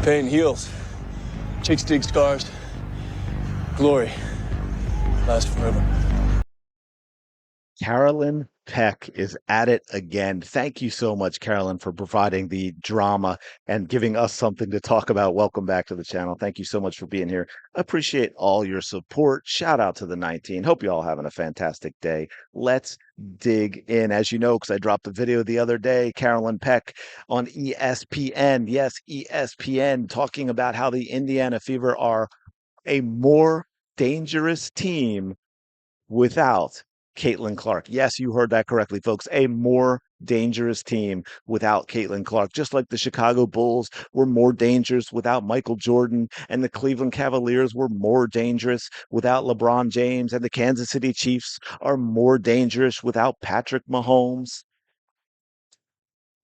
Pain heals. Chicks dig scars. Glory lasts forever. Carolyn Peck is at it again. Thank you so much, Carolyn, for providing the drama and giving us something to talk about. Welcome back to the channel. Thank you so much for being here. Appreciate all your support. Shout out to the 19. Hope you all having a fantastic day. Let's dig in. As you know, because I dropped a video the other day, Carolyn Peck on ESPN. Yes, ESPN, talking about how the Indiana Fever are a more dangerous team without Caitlin Clark. Yes, you heard that correctly, folks. A more dangerous team without Caitlin Clark, just like the Chicago Bulls were more dangerous without Michael Jordan, and the Cleveland Cavaliers were more dangerous without LeBron James, and the Kansas City Chiefs are more dangerous without Patrick Mahomes.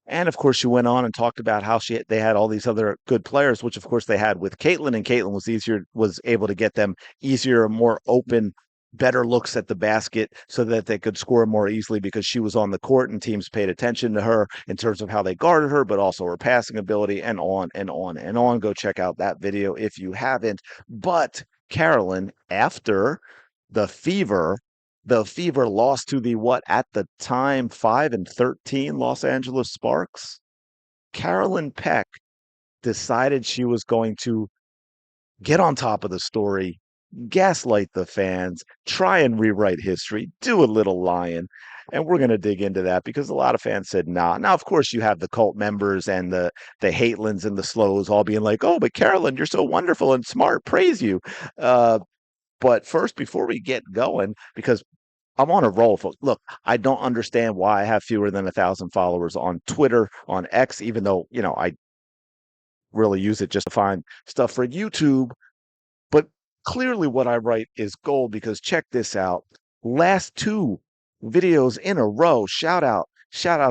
And of course, she went on and talked about how they had all these other good players, which of course they had with Caitlin, and Caitlin was able to get them easier, more open, better looks at the basket so that they could score more easily because she was on the court and teams paid attention to her in terms of how they guarded her, but also her passing ability, and on and on and on. Go check out that video if you haven't. But Carolyn, after the Fever the Fever lost to the what at the time 5-13 Los Angeles Sparks. Carolyn Peck decided she was going to get on top of the story, gaslight the fans, try and rewrite history, do a little lying. And we're going to dig into that because a lot of fans said nah. Now, of course, you have the cult members and the Hatelins and the Slows all being like, "Oh, but Carolyn, you're so wonderful and smart. Praise you." Uh, but first, before we get going, because I'm on a roll, folks. Look, I don't understand why I have fewer than 1,000 followers on Twitter, on X, even though, I really use it just to find stuff for YouTube. But clearly what I write is gold because check this out. Last two videos in a row. Shout out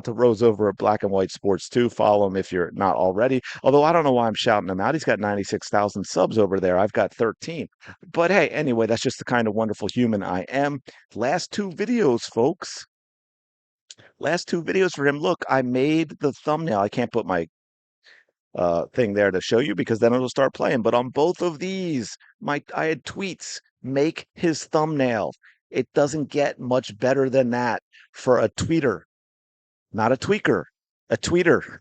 to Rose over at Black and White Sports too. Follow him if you're not already. Although I don't know why I'm shouting him out. He's got 96,000 subs over there. I've got 13. But hey, anyway, that's just the kind of wonderful human I am. Last two videos, folks. Last two videos for him. Look, I made the thumbnail. I can't put my thing there to show you because then it'll start playing. But on both of these, I had tweets, make his thumbnail. It doesn't get much better than that for a tweeter, not a tweaker, a tweeter.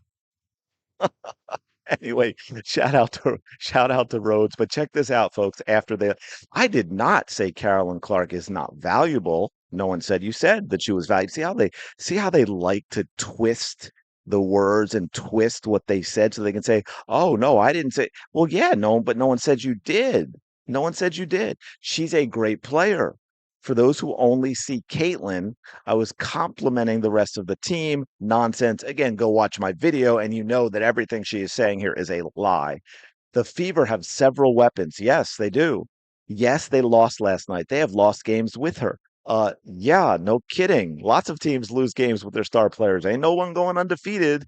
Anyway, shout out to Rhodes. But check this out, folks. I did not say Carolyn Clark is not valuable. No one said you said that she was valuable. See how they like to twist the words and twist what they said so they can say, "Oh no, I didn't say." Well, yeah, no, but no one said you did. No one said you did. She's a great player. For those who only see Caitlin, I was complimenting the rest of the team. Nonsense. Again, go watch my video and you know that everything she is saying here is a lie. The Fever have several weapons. Yes, they do. Yes, they lost last night. They have lost games with her. Yeah, no kidding. Lots of teams lose games with their star players. Ain't no one going undefeated.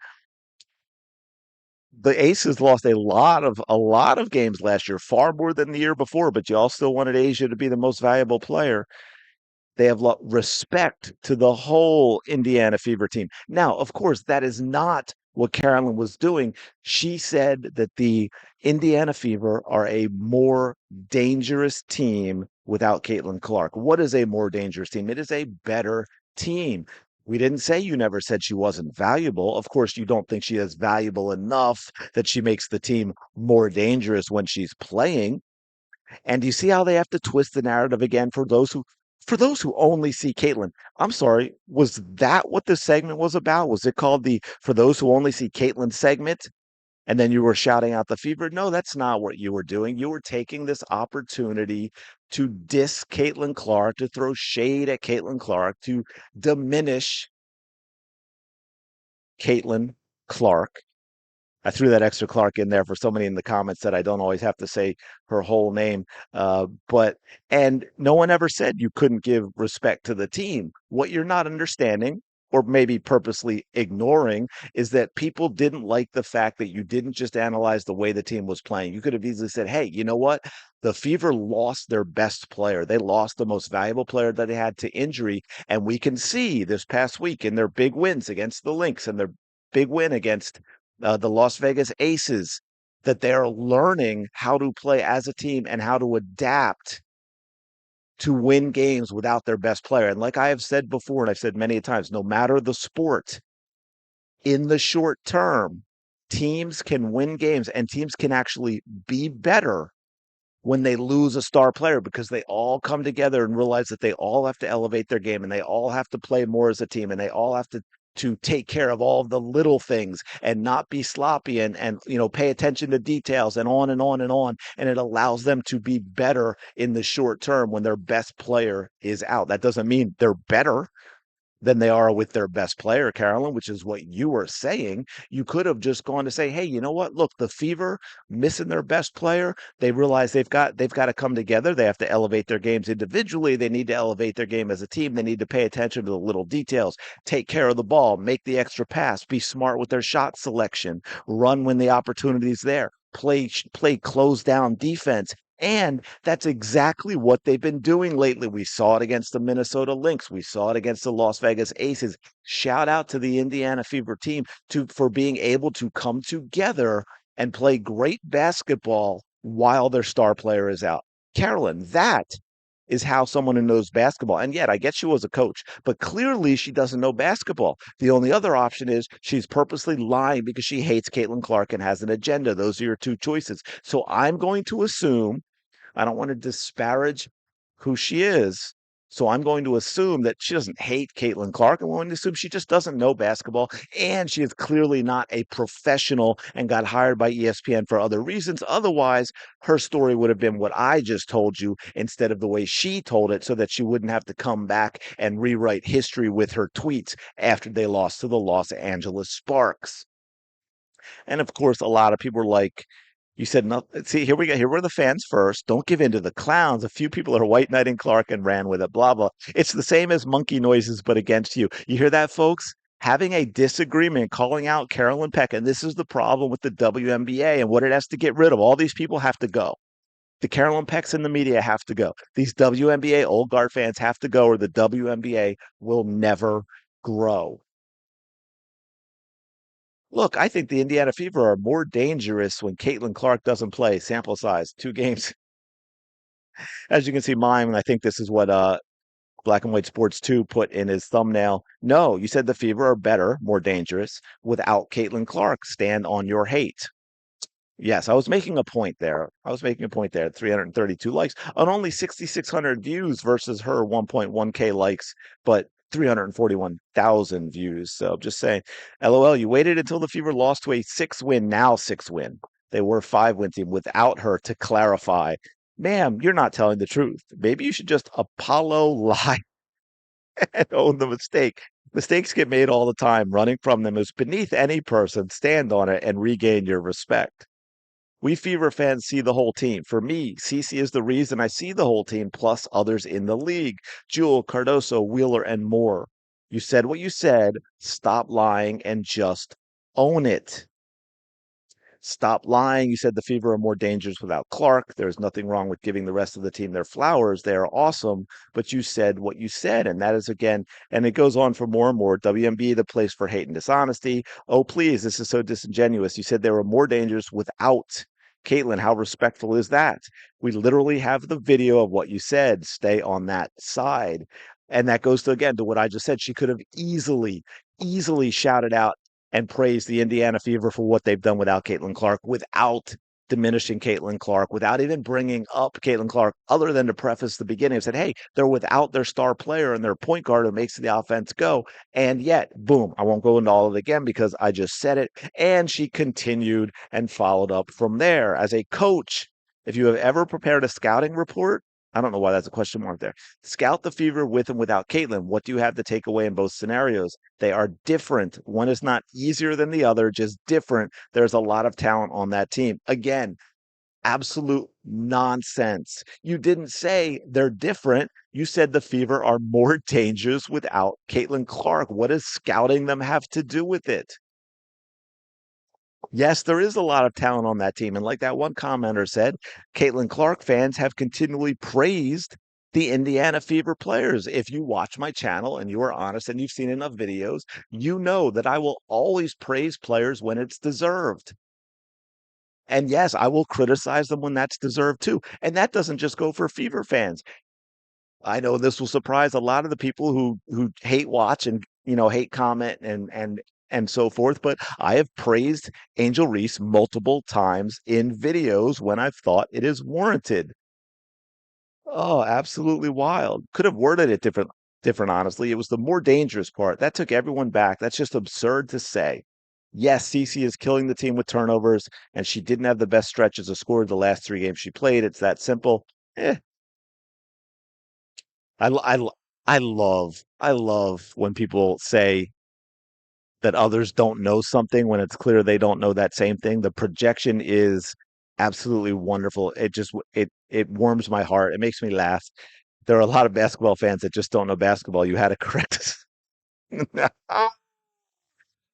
The Aces lost a lot of games last year, far more than the year before, but y'all still wanted Asia to be the most valuable player. They have respect to the whole Indiana Fever team. Now, of course, that is not what Carolyn was doing. She said that the Indiana Fever are a more dangerous team without Caitlin Clark. What is a more dangerous team? It is a better team. We didn't say you never said she wasn't valuable. Of course, you don't think she is valuable enough that she makes the team more dangerous when she's playing. And you see how they have to twist the narrative again for those who only see Caitlyn. I'm sorry, was that what the segment was about? Was it called the "For Those Who Only See Caitlyn" segment? And then you were shouting out the Fever? No, that's not what you were doing. You were taking this opportunity to diss Caitlin Clark, to throw shade at Caitlin Clark, to diminish Caitlin Clark. I threw that extra Clark in there for somebody in the comments that I don't always have to say her whole name. And no one ever said you couldn't give respect to the team. What you're not understanding, or maybe purposely ignoring, is that people didn't like the fact that you didn't just analyze the way the team was playing. You could have easily said, hey, you know what? The Fever lost their best player. They lost the most valuable player that they had to injury. And we can see this past week in their big wins against the Lynx and their big win against the Las Vegas Aces. that they're learning how to play as a team and how to adapt to win games without their best player. And like I have said before, and I've said many times, no matter the sport, in the short term, teams can win games and teams can actually be better when they lose a star player because they all come together and realize that they all have to elevate their game and they all have to play more as a team and they all have to take care of all of the little things and not be sloppy and pay attention to details and on and on and on, and it allows them to be better in the short term when their best player is out. That doesn't mean they're better than they are with their best player, Carolyn, which is what you were saying. You could have just gone to say, hey, you know what? Look, the Fever missing their best player. They realize they've got to come together. They have to elevate their games individually. They need to elevate their game as a team. They need to pay attention to the little details, take care of the ball, make the extra pass, be smart with their shot selection, run when the opportunity's there. Play close down defense. And that's exactly what they've been doing lately. We saw it against the Minnesota Lynx. We saw it against the Las Vegas Aces. Shout out to the Indiana Fever team for being able to come together and play great basketball while their star player is out. Carolyn, that is how someone who knows basketball. And yet, I get she was a coach, but clearly she doesn't know basketball. The only other option is she's purposely lying because she hates Caitlin Clark and has an agenda. Those are your two choices. So I'm going to assume, I don't want to disparage who she is. So I'm going to assume that she doesn't hate Caitlin Clark. I'm going to assume she just doesn't know basketball. And she is clearly not a professional and got hired by ESPN for other reasons. Otherwise, her story would have been what I just told you instead of the way she told it, so that she wouldn't have to come back and rewrite history with her tweets after they lost to the Los Angeles Sparks. And of course, a lot of people are like, you said, no, see, here we go. Here were the fans first. Don't give in to the clowns. A few people are white knighting Clark and ran with it, blah, blah. It's the same as monkey noises, but against you. You hear that, folks? Having a disagreement, calling out Carolyn Peck. And this is the problem with the WNBA and what it has to get rid of. All these people have to go. The Carolyn Pecks in the media have to go. These WNBA old guard fans have to go, or the WNBA will never grow. Look, I think the Indiana Fever are more dangerous when Caitlin Clark doesn't play. Sample size, 2 games. As you can see, mine, and I think this is what Black and White Sports 2 put in his thumbnail. No, you said the Fever are better, more dangerous without Caitlin Clark. Stand on your hate. Yes, I was making a point there. I was making a point there. 332 likes on only 6,600 views versus her 1.1K likes, but 341,000 views. So just saying, LOL, you waited until the Fever lost to a 6-win, now 6-win. They were 5-win team without her to clarify. Ma'am, you're not telling the truth. Maybe you should just Apollo lie and own the mistake. Mistakes get made all the time. Running from them is beneath any person. Stand on it and regain your respect. We Fever fans see the whole team. For me, Cece is the reason I see the whole team, plus others in the league. Jewel, Cardoso, Wheeler, and more. You said what you said. Stop lying and just own it. Stop lying. You said the Fever are more dangerous without Clark. There's nothing wrong with giving the rest of the team their flowers. They are awesome. But you said what you said. And that is, again, and it goes on for more and more. WMB, the place for hate and dishonesty. Oh, please, this is so disingenuous. You said they were more dangerous without Caitlin. How respectful is that? We literally have the video of what you said. Stay on that side. And that goes to, again, to what I just said. She could have easily shouted out and praise the Indiana Fever for what they've done without Caitlin Clark, without diminishing Caitlin Clark, without even bringing up Caitlin Clark, other than to preface the beginning and said, hey, they're without their star player and their point guard who makes the offense go. And yet, boom, I won't go into all of it again because I just said it. And she continued and followed up from there. As a coach, if you have ever prepared a scouting report, I don't know why that's a question mark there. Scout the Fever with and without Caitlin. What do you have to take away in both scenarios? They are different. One is not easier than the other, just different. There's a lot of talent on that team. Again, absolute nonsense. You didn't say they're different. You said the Fever are more dangerous without Caitlin Clark. What does scouting them have to do with it? Yes, there is a lot of talent on that team. And like that one commenter said, Caitlin Clark fans have continually praised the Indiana Fever players. If you watch my channel and you are honest and you've seen enough videos, you know that I will always praise players when it's deserved. And yes, I will criticize them when that's deserved too. And that doesn't just go for Fever fans. I know this will surprise a lot of the people who hate watch and hate comment and so forth, but I have praised Angel Reese multiple times in videos when I've thought it is warranted. Oh, absolutely wild. Could have worded it different, honestly. It was the more dangerous part. That took everyone back. That's just absurd to say. Yes, Cece is killing the team with turnovers, and she didn't have the best stretches of score the last three games she played. It's that simple. Eh, I, l- I, l- I love when people say that others don't know something when it's clear they don't know that same thing. The projection is absolutely wonderful. It warms my heart. It makes me laugh. There are a lot of basketball fans that just don't know basketball. You had to correct us.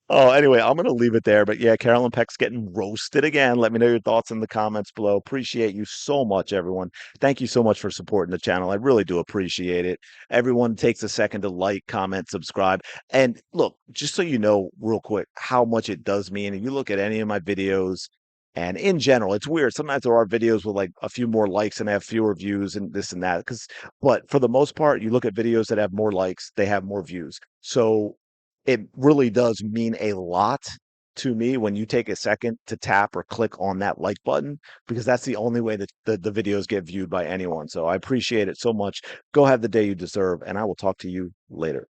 Oh, anyway, I'm going to leave it there. But yeah, Carolyn Peck's getting roasted again. Let me know your thoughts in the comments below. Appreciate you so much, everyone. Thank you so much for supporting the channel. I really do appreciate it. Everyone takes a second to like, comment, subscribe. And look, just so you know, real quick, how much it does mean. If you look at any of my videos, and in general, it's weird. Sometimes there are videos with like a few more likes and have fewer views and this and that. But for the most part, you look at videos that have more likes, they have more views. So it really does mean a lot to me when you take a second to tap or click on that like button, because that's the only way that the videos get viewed by anyone. So I appreciate it so much. Go have the day you deserve, and I will talk to you later.